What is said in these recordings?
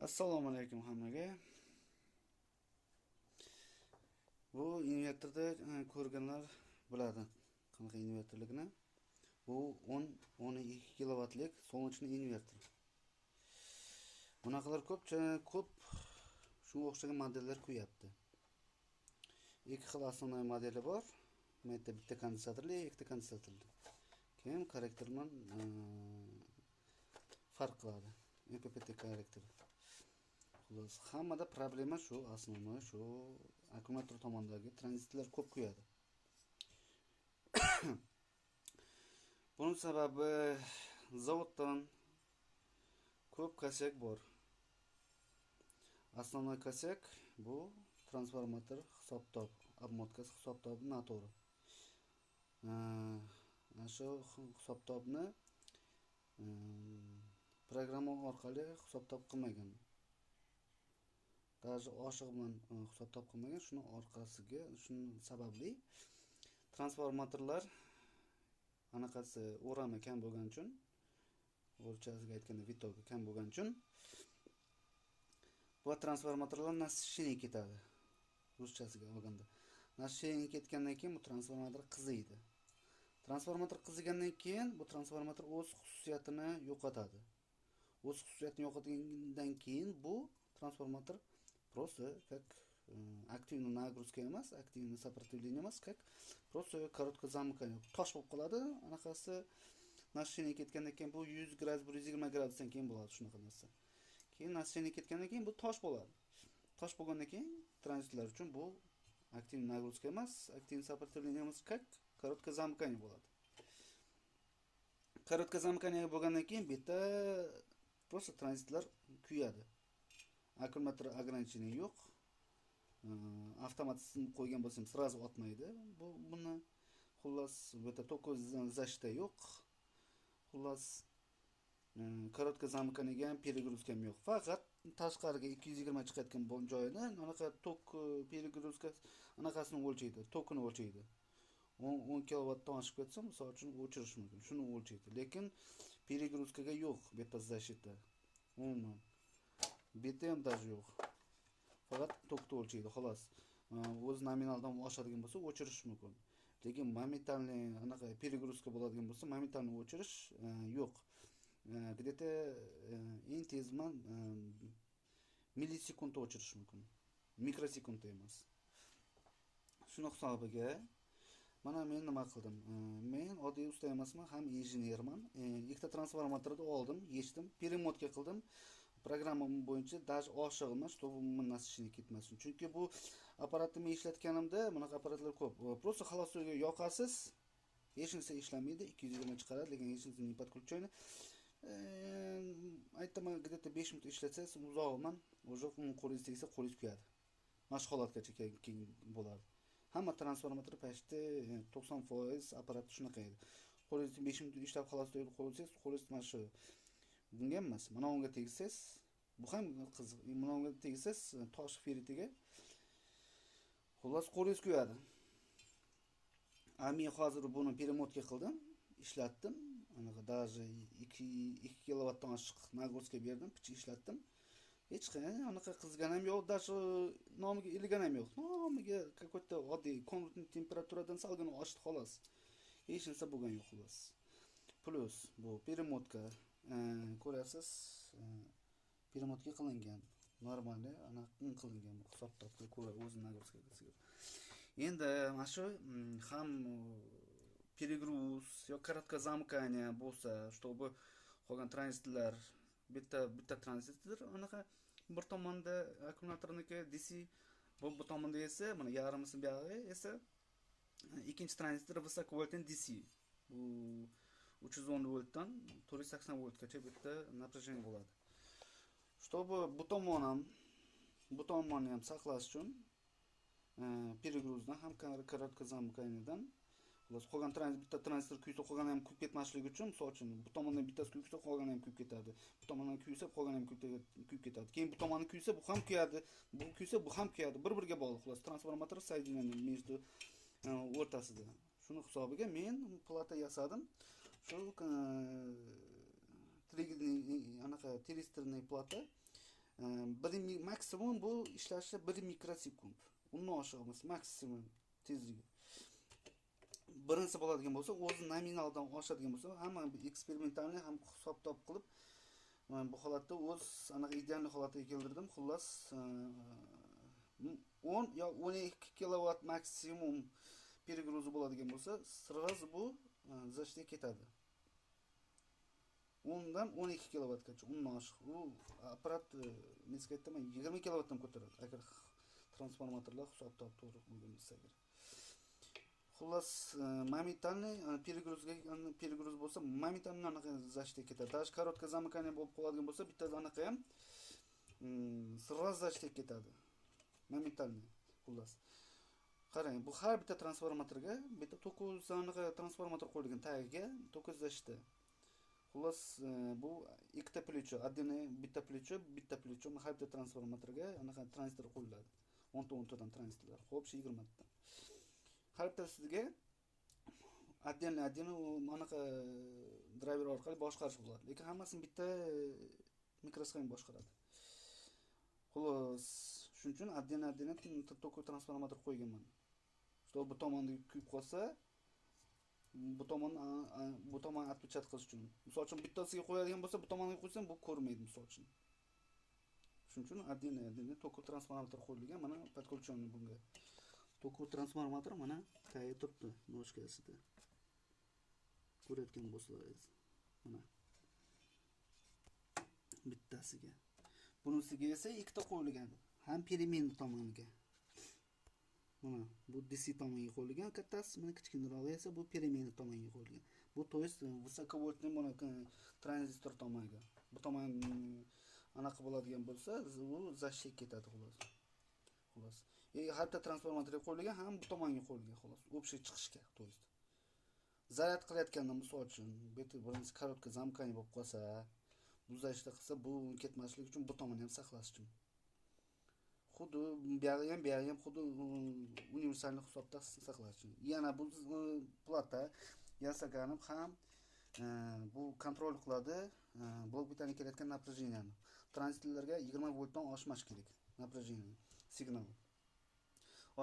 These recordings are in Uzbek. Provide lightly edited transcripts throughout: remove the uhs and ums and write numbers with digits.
Assalomu alaykum hammaga. Bu invertorda ko'rganlar biladi qanaqa invertorligini. Bu 10-12 kilovatlik солнечный invertor. Bunaqalar ko'p shunga o'xshagan modellar qo'yapti. Ikki xil asosiy modeli bor. Bitta kondensatorli, ikkita kondensatorli. Keyin xarakter bilan farq qiladi. MPPT xarakter. Xullas, hammada problema shu, asosiy shu akkumulyator tomondagi tranzistlar ko'p qo'yadi. Buning sababi zavoddan ko'p kosyak bor. Asosiy kosyak bu transformator hisob-kitob, obmotkasi hisob-kitobi noto'g'ri. Shu hisob-kitobni programma orqali hisob-kitob qilmagan. Даже oshiq bilan hisob-kitob qilmagan. Shuning sababli transformatorlar anaqasi o'rami kam bo'lgani uchun, o'lchasiga aytganda vitogi kam bo'lgani uchun bu transformatorlar nasishini ketadi. Ruschasiga olganda. Nasishini ketgandan keyin bu transformator qiziydi. Transformator qizigandan keyin bu transformator o'z xususiyatini yo'qotadi. O'z xususiyatini yo'qotgandan keyin bu transformator просто как активный нагрузка emas, активный сопротивление emas, как просто короткое замыкание. Tosh bo'lib qoladi. Anaqasi nasishini ketgandan keyin bu 100 gradus, 120 gradusdan keyin bo'ladi shunaqa narsa. Keyin nasishini ketgandan keyin bu tosh bo'ladi. Tosh bo'lgandan keyin tranzistlar uchun bu активный нагрузка emas, активный сопротивление emas, как короткое замыкание bo'ladi. Короткое замыкание bo'lgandan keyin bitta просто tranzistlar kuyadi. Akkumulyator ограничение yo'q. Avtomatik qo'ygan bo'lsam сразу otmaydi. Buni xullas bu yerda tok защита yo'q. Xullas короткое замыкание ham перегрузка ham yo'q. Faqat tashqariga 220 chiqayotgan joyini anaqa tok перегрузка anaqasini o'lchaydi, tokini o'lchaydi. 10 kilovatdan oshib ketsa, misol uchun o'chirish mumkin. Shuni o'lchaydi. Lekin перегрузкаga yo'q bu yerda защита. Umuman beta ham даже yo'q. Faqat tokni o'lchaydi, xolos. O'z nominaldan oshadigan bo'lsa, o'chirish mumkin. Lekin momentalniy anaqa перегрузка bo'ladigan bo'lsa, momentalniy o'chirish yo'q. Где-то eng tez bilan millisekundda o'chirish mumkin. Mikrosekundda emas. Shuni hisobiga mana men nima qildim? Men oddiy usta emasman, ham injenerman. Ikkita transformatorni oldim, yechdim, перемотка qildim. Programma bo'yicha даже oshiqman, чтобы nasishini ketmasin. Chunki bu apparatni men ishlatganimda bunaqa apparatlar ko'p. Просто холостойga yoqasiz, hech narsa ishlamaydi, 220 chiqaradi, lekin hech narsa не подключено. Aytaman, где-то 5 minut ishlatsangiz, uzoqman, уже qo'lingiz tegsa, qo'lingiz kuyadi. Mana holatgacha keyin bo'ladi. Hamma transformator pashti 90% apparat shunaqa edi. Qo'lingiz 5 minut ishlab xolostoyga qo'ysangiz, qo'lingiz mana shu bunga emas, mana unga tegsangiz, bu ham qiziq. Mana unga tegsangiz, tosh feritiga xullas qo'lingiz kuyadi. Men hozir buni перемотка qildim, ishlatdim. Anaqa даже 2 kilovatdan oshiq nagruzka berdim, picha ishlatdim. Hech qanday anaqa qizgan ham yo'q, даже nomiga ilgan ham yo'q. Nomiga какой-то oddiy komnatniy temperaturadan salgina oshdi xolos. Hech narsa bo'lgan yo'q xolos. Plus bu перемотка ko'rasiz, перемотка qilingan. Normalda anaqa qilingan hisob-kitobga ko'ra o'z nagruzkasiga. Endi mana shu ham перегруз yoki короткое замыкание bo'lsa, чтобы qolgan tranzistlar bitta tranzistor anaqa bir tomonda akkumulyatorniki DC, bu tomonda esa mana yarmisi buyog'i esa ikkinchi tranzistor высоковольтный DC. Bu 310 voltdan 480 voltgacha bitta напряжение bo'ladi. Чтобы bu tomonni ham saqlash uchun перегрузdan ham короткое замыканиеdan qolgan bitta tranzistor kuysa qolgani ham kuyib ketmasligi uchun, misol uchun bu tomondan bittasi kuysa qolgani ham kuyib ketadi. Bu tomondan kuysa qolgani ham kuyib ketadi. Keyin bu tomonni kuysa bu ham kuyadi, bu kuysa bu ham kuyadi. Bir-biriga bog'liq. Xullas transformator соединение между o'rtasida. Shuni hisobiga men plata yasadim. Shu anaqa тристорный plata maksimum bu ishlashi 1 mikrosekund. Undan oshiq emas, maksimum tezligi. Birinchisi bo'ladigan bo'lsa, o'zi nominaldan oshadigan bo'lsa, hamma eksperimentalni ham hisob-kitob qilib, bu holatda o'z anaqa ideal holatiga keltirdim. Xullas 10 yo 12 kilovat maksimum перегрузы bo'ladigan bo'lsa, сразу bu zashtiga ketadi. 10 dan 12 kilovatgacha, undan oshiq. U apparat nechga aytaman, 20 kilovatdan ko'taradi agar transformatorlar hisob-kitob to'g'ri bo'lgan bo'lsa. Xullas, momentalniy перегруз bo'lsa, momentalniy anaqa zashtiga ketadi. Даже короткое замыкание bo'lib qoladigan bo'lsa, bitta anaqa ham sразу zashtiga ketadi. Momentalniy. Xullas. Qarang, bu har bitta transformatorga bitta 9 anaqa transformator qo'yilgan tagiga 9 zashti. Xullas, bu ikkita плечо, отдельный bitta плечо har bitta transformatorga anaqa tranzistor qo'yiladi. 10 dan tranzistorlar. Xo'p, 20 dan. Har bittasiga отдельный anaqa driver orqali boshqarish bo'ladi. Lekin hammasini bitta mikrosxema boshqaradi. Xullas, shuning uchun отдельный to'q transformator qo'yganman. Чтобы bu tomonni kuyib qolsa, bu tomon отпечатать qilish uchun. Misol uchun bittasiga qo'yadigan bo'lsa, bu tomonga qo'ysam, bu ko'rmaydi misol uchun. Shuning uchun отдельный to'q transformator qo'yilgan. Mana подключенный bunga. To'q transformator mana tayyor turibdi noshkasida. Ko'rayotgan bo'lsangiz, mana bittasiga. Bunisiga esa ikkita qo'yilgan. Ham переменный tomoniga. Mana bu DC tomoniga qo'yilgan kattasi, mana kichkinroq esa bu переменный tomoniga qo'yilgan. Bu to есть высоковольтный mana tranzistor tomoniga. Bu tomon anaqa bo'ladigan bo'lsa, u zashtiga ketadi xolos. Har bitta transformatorga qo'yilgan, ham bu tomonga qo'yilgan xolos. Общий chiqishga, to есть. Zaryad qilayotganda misol uchun, birinchi короткое замыкание bo'lib qolsa, bu zashtiga qilsa, bu ketmaslik uchun bu tomonni ham saqlash uchun. Xuddi buyog'i ham xuddi universalni hisobda saqlash uchun. Yana bu plata yasaganib ham bu kontrol qiladi blok bitani kelayotgan напряжениyani. Tranzistorlarga 20 voltdan oshmash kerak напряжение, signal.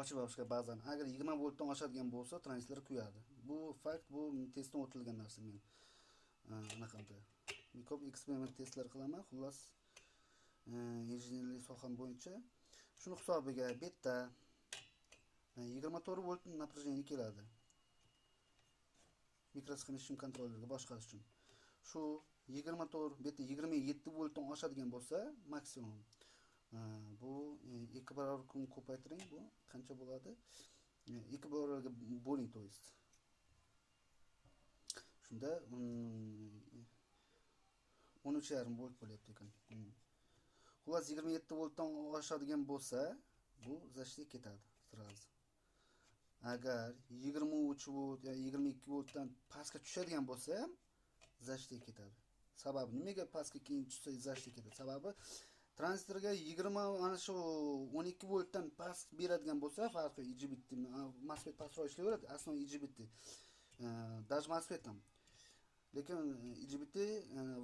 Ochib olishga ba'zan agar 20 voltdan oshadigan bo'lsa, tranzistorlar kuyadi. Bu fakt, bu testdan o'tilgan narsa men. Anaqada. Ko'p eksperiment testlar qilaman, xullas injenerlik soham bo'yicha shuni hisobiga bitta 24 volt напряжение keladi. Mikrosxema ishini kontrollarga boshqarish uchun. Shu 24 bitta 27 voltdan oshadigan bo'lsa, maksimum bu 2 barobar ko'paytiring, bu qancha bo'ladi? 2 barobarga bo'ling, to есть. Shunda 13,5 volt bo'lyapti ekan. Xullas 27 voltdan oshadigan bo'lsa, bu zashtiga ketadi sразу. Agar 23 volt yoki 22 voltdan pastga tushadigan bo'lsa, ham zashtiga ketadi. Sababi nimaga pastga keyin tushsa zashtiga ketadi? Sababi tranzistorga 20 ana shu 12 voltdan past beradigan bo'lsa, farqi IGBT, MOSFET pastroq ishlayveradi, основной IGBT. Даже MOSFET ham. Lekin IGBT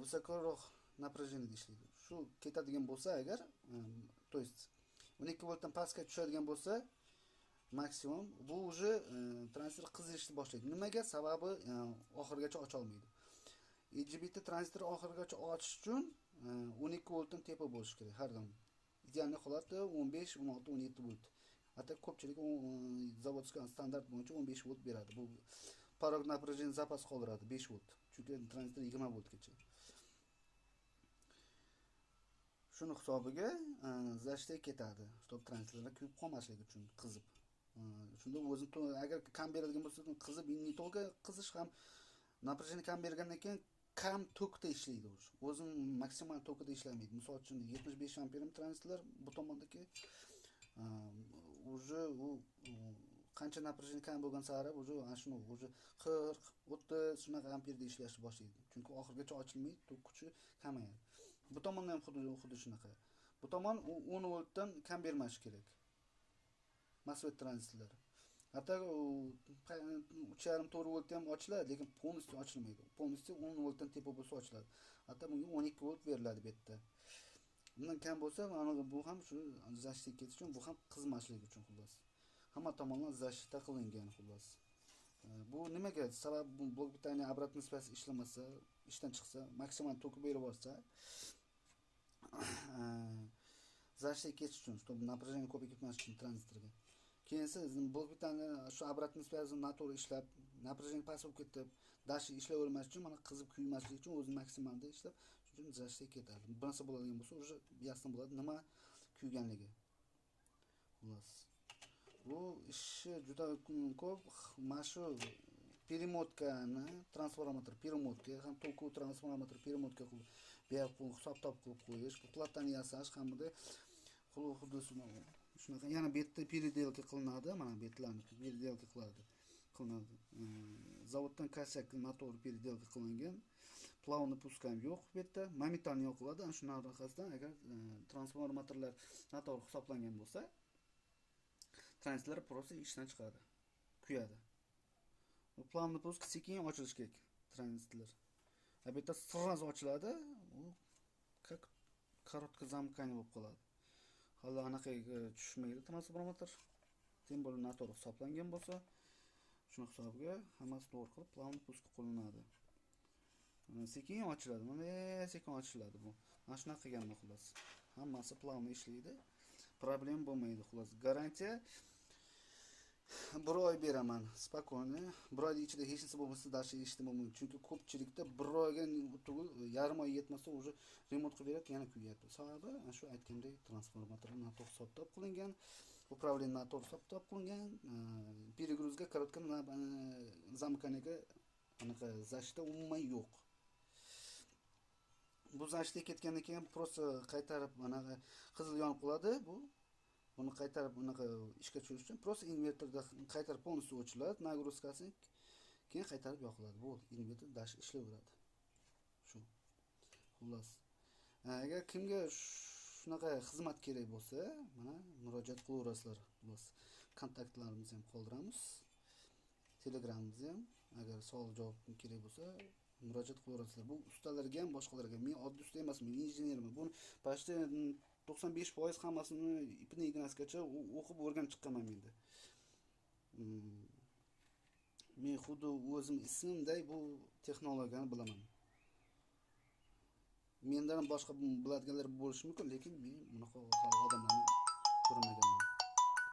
высокoroq напряжение ishlaydi. Shu ketadigan bo'lsa agar, to есть 12 voltdan pastga tushadigan bo'lsa, maksimum bu уже tranzistor qizishni boshlaydi. Nimaga? Sababi oxirigacha ocha olmaydi. IGBT tranzistor oxirigacha ochish uchun 12 voltdan tepa bo'lishi kerak har doim. Ideal holati 15, 16, 17 volt. Hatto ko'pchilik zavodskiy standart bo'yicha 15 volt beradi. Bu porog напряжение zapas qoldiradi 5 volt. Chunki tranzistor 20 voltgacha. Shuni hisobiga zashtiga ketadi. Stop tranzistorlar kuyib qolmasligi uchun qizib. Shunda o'zi agar kam beradigan bo'lsa, qizib, не только qizish ham напряжение kam bergandan keyin kam tokda ishlaydi o'zi. O'zi maksimal tokda ishlamaydi. Misol uchun 75 amper tranzistorlar bu tomondagi уже u qancha напряжение kam bo'lgan sari уже ana shuni уже 40, 30 shunaqa amperda ishlashni boshlaydi. Chunki oxirigacha ochilmaydi, tok kuchi kamayadi. Bu tomonda ham xuddi shunaqa. Bu tomon 10 voltdan kam bermashi kerak. MOSFET tranzistorlar. Hatto 3,5-4 volt ham ochiladi, lekin полностью ochilmaydi. Полностью 10 voltdan tepa bo'lsa ochiladi. Hatto bunga 12 volt beriladi bu yerda. bundan kam bo'lsa, aniq bu ham shu защита ketish uchun, bu ham qizmashlik uchun xullas. Hamma tomondan защита qilingan xullas. Bu nimaga sabab? Bu blok bitani обратный связь ishlamasa, ishdan chiqsa, maksimal to'ki berib yuborsa, защита ketish uchun, чтобы напряжение ko'p ketmas uchun tranzistorga. Keyin siz blok bitani shu обратный связь noto'g'ri ishlab, напряжение past bo'lib ketib, dashi ishlayvermas uchun, mana qizib kuymaslik uchun o'zi maksimalda ishlab, shuning uchun защита ketadi. Bir narsa bo'ladigan bo'lsa, уже ясно bo'ladi nima kuyganligi. Xullas. Bu ishi juda ko'p. Mana shu перемотканы, transformator перемотка, ham to'lqu transformator перемотка qilib, bu hisob-kitob qilib qo'yish, bu platani yasash hamda xuddi shunaqa yana betda переделка qilinadi, mana betlarni переделка qilinadi. Zavoddan kosyak noto'g'ri переделка qilingan. Plavni puskam yo'q bu yerda, momentan yo'qiladi. Ana shuning orqasidan agar transformatorlar noto'g'ri hisoblangan bo'lsa, tranzistorlar просто ishdan chiqadi, kuyadi. Bu plavni pusk sekin ochilishi kerak tranzistorlar. Bu yerda sразу ochiladi, u как короткое замкание bo'lib qoladi. Hali anaqaga tushmaydi transformator. Tem bo'lib noto'g'ri hisoblangan bo'lsa, shuni hisobiga hammasi to'g'ri qilib plavni pusk qo'llanadi. Sekin ochiladi. Mana sekin ochiladi bu. Mana shunaqa qilganman xullas. Hammasi plavni ishlaydi. Problem bo'lmaydi xullas. Garantiya 1 oy beraman. Spokойно. 1 oy ichida hech narsa bo'lmasa dashi eshitdim mumkin. Chunki ko'pchilikda 1 oyga tugul yarim oy yetmasa уже remont qilib beradi, yana kuyadi. Sababi shu aytgandek transformatorlar noto'g'ri hisob-kitob qilingan, управление noto'g'ri hisob-kitob qilingan, перегрузка короткое замканиyaga anaqa защита umuman yo'q. Bu защита ketgandan keyin просто qaytarib mana qizil yonib qoladi bu. Buni qaytarib bunaqa ishga tushirish uchun просто invertorda qaytarib полностью o'chiradi, nagruzkasi keyin qaytarib yoqiladi. Bu invertor dash ishlayveradi. Shu. Xullas. Agar kimga shunaqa xizmat kerak bo'lsa, mana murojaat qilaverasizlar. Xullas. Kontaktlarimizni ham qoldiramiz. Telegramimizni ham agar savol javob kerak bo'lsa, murojaat qilaverasizlar. Bu ustalarga ham, boshqalarga. Men oddiy usta emasman, men injenerman. Buni почти 95% hammasini ipini ignasigacha o'qib o'rganib chiqqanman menda. Men xuddi o'zim ismimday bu texnologiyani bilaman. Mendan boshqa biladiganlar bo'lishi mumkin, lekin men bunaqa odamlarni ko'rmaganman.